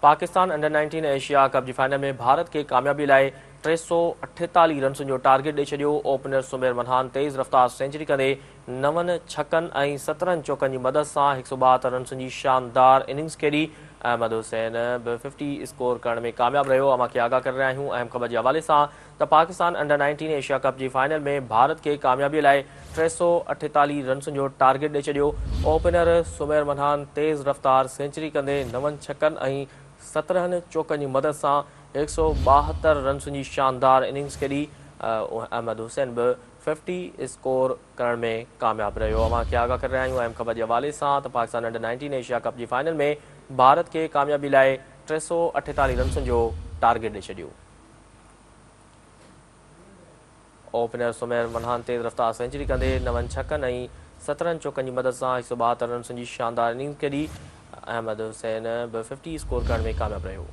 Pakistan under 19 Asia कप जी final में भारत के कामयाबी लाइ 348 रन्स जो टारगेट ॾेई छॾियो। ओपनर सुमेर मनहान तेज़ रफ़्तार सेंचुरी कंदे 9 छकनि ऐं 17 चौकनि जी मदद सां 172 रन्स जी शानदार इनिंग्स खेॾी। अहमद हुसैन बि 50 स्कोर करण में कामयाब रहियो। अमां खे आगाह करे रहिया आहियूं अहम ख़बर जे हवाले सां त पाकिस्तान अंडर 19 एशिया कप जी फाइनल में भारत के कामयाबीअ लाइ 348 रन्स जो टारगेट ॾेई छॾियो। ओपनर सुमेर मनहान तेज़ रफ़्तार सेंचुरी कंदे 9 छकनि ऐं 17 चौकनि जी मदद सां 172 रन्स जी शानदार इनिंग्स खेॾी। अहमद हुसैन बि 50 स्कोर करण में कामयाब रहियो। अमां खे आगाह करे रहिया आहियूं अहम ख़बर जे हवाले सां त पाकिस्तान अंडर 19 एशिया कप जी फाइनल में भारत के कामयाबी लाइ 348 रन्स जो टारगेट ॾेई छॾियो। ओपनर सुमेर मनहान तेज़ रफ़्तार सेंचुरी कंदे 9 छकनि ऐं 17 चौकनि जी मदद सां 172 रन्स जी शानदार इनिंग्स खेॾी। अहमद हुसैन बि 50 स्कोर करण में कामयाब रहियो।